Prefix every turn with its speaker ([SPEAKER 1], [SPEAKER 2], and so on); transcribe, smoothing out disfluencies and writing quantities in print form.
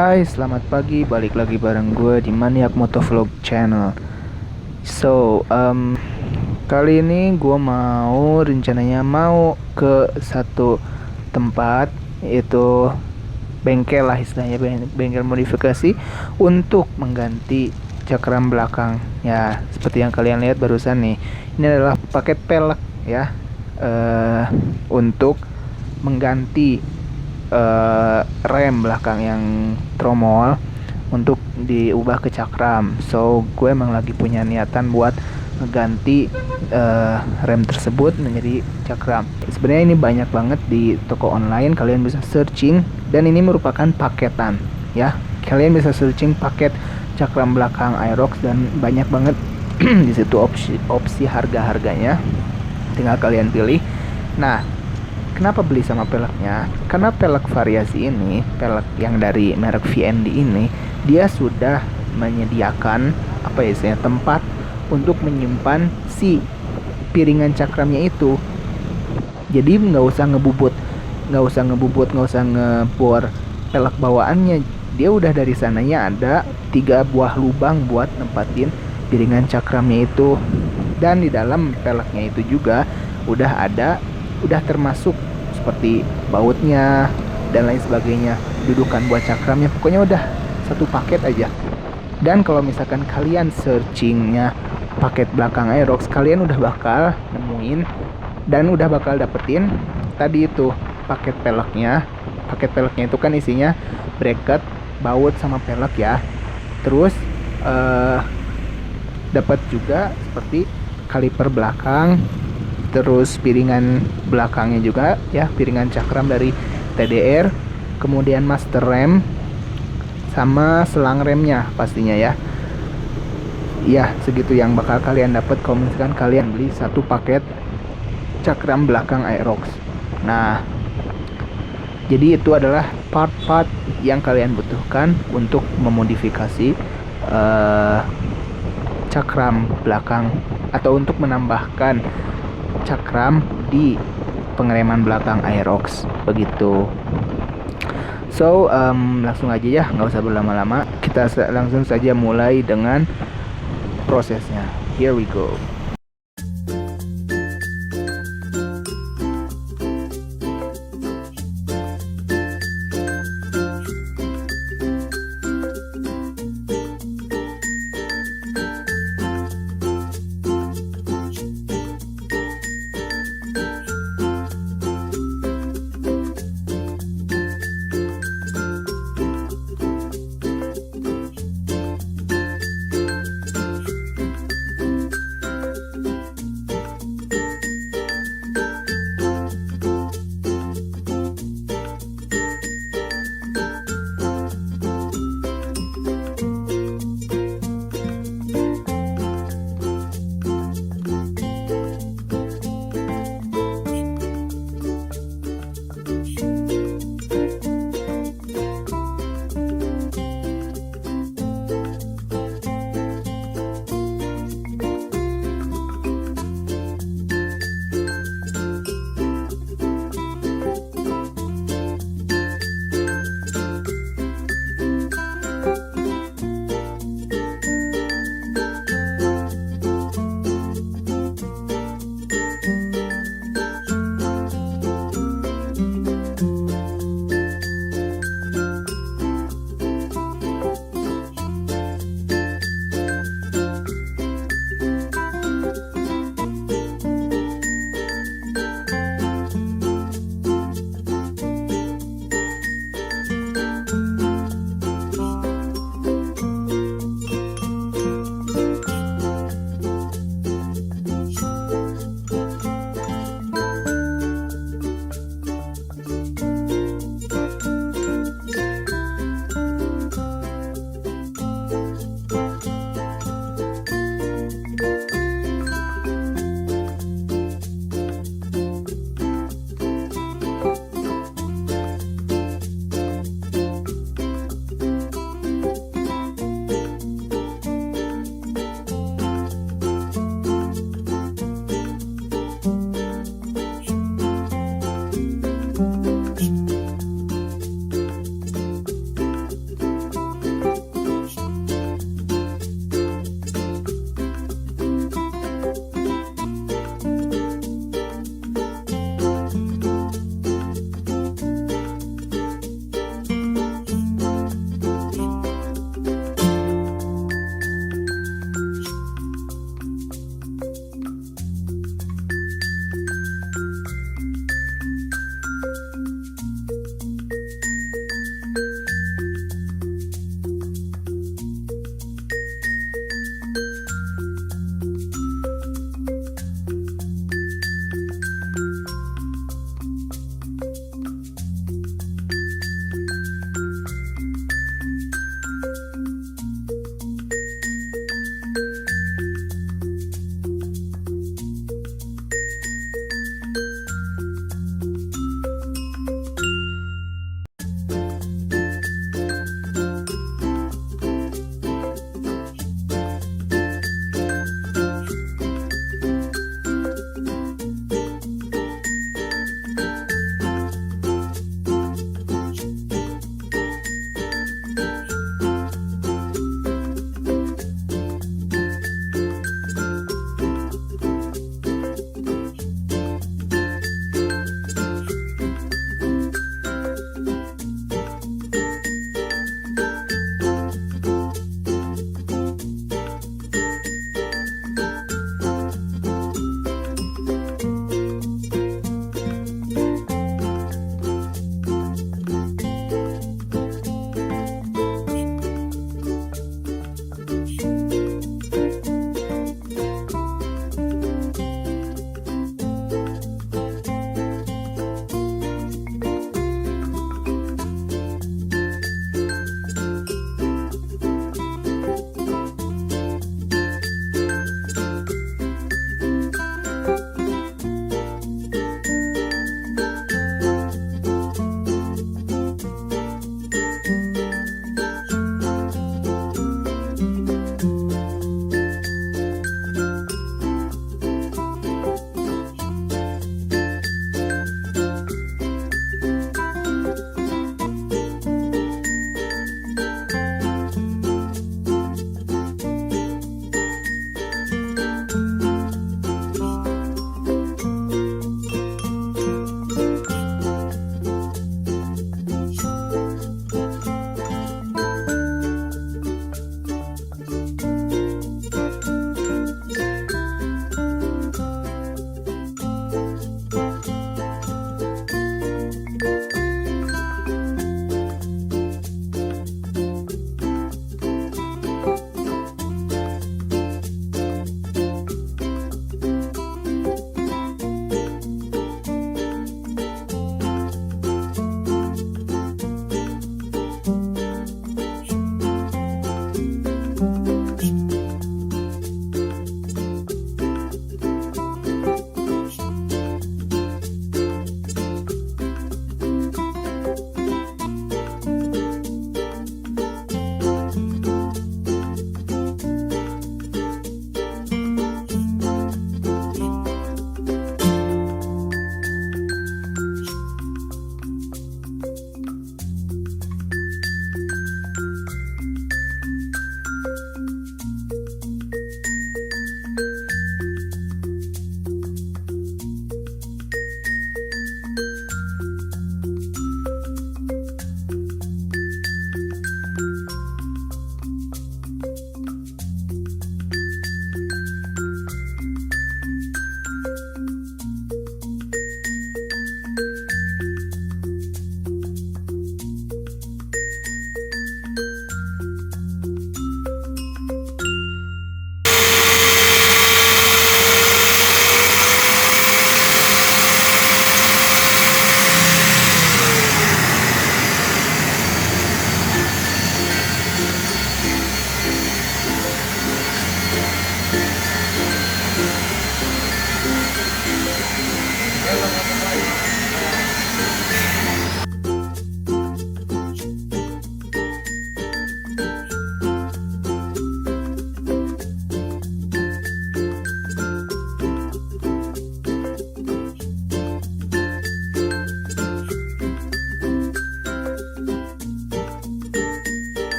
[SPEAKER 1] Hai, selamat pagi. Balik lagi bareng gue di Maniak Motovlog Channel. Kali ini gue rencananya mau ke satu tempat, yaitu bengkel lah istilahnya, bengkel modifikasi untuk mengganti cakram belakang. Ya, seperti yang kalian lihat barusan nih. Ini adalah paket pelek ya, untuk mengganti rem belakang yang tromol untuk diubah ke cakram. So gue emang lagi punya niatan buat ngeganti rem tersebut menjadi cakram. Sebenarnya ini banyak banget di toko online, kalian bisa searching, dan ini merupakan paketan ya. Kalian bisa searching paket cakram belakang Aerox dan banyak banget di situ opsi harga-harganya. Tinggal kalian pilih. Nah, kenapa beli sama peleknya? Karena pelek variasi ini, pelek yang dari merek VND ini, dia sudah menyediakan tempat untuk menyimpan si piringan cakramnya itu. Jadi nggak usah ngebor pelek bawaannya. Dia udah dari sananya ada 3 buah lubang buat nempatin piringan cakramnya itu. Dan di dalam peleknya itu juga udah termasuk seperti bautnya dan lain sebagainya, dudukan buat cakramnya, pokoknya udah satu paket aja. Dan kalau misalkan kalian searchingnya paket belakang Aerox, kalian udah bakal nemuin dan udah bakal dapetin tadi itu paket peleknya. Paket peleknya itu kan isinya bracket, baut sama pelek ya. Terus dapat juga seperti kaliper belakang, terus piringan belakangnya juga ya, piringan cakram dari TDR, kemudian master rem sama selang remnya pastinya ya. Ya, segitu yang bakal kalian dapat kalau misalkan kalian beli satu paket cakram belakang Aerox. Nah, jadi itu adalah part-part yang kalian butuhkan untuk memodifikasi cakram belakang atau untuk menambahkan cakram di pengereman belakang Aerox begitu. So langsung aja ya, nggak usah berlama-lama, kita langsung saja mulai dengan prosesnya. Here we go.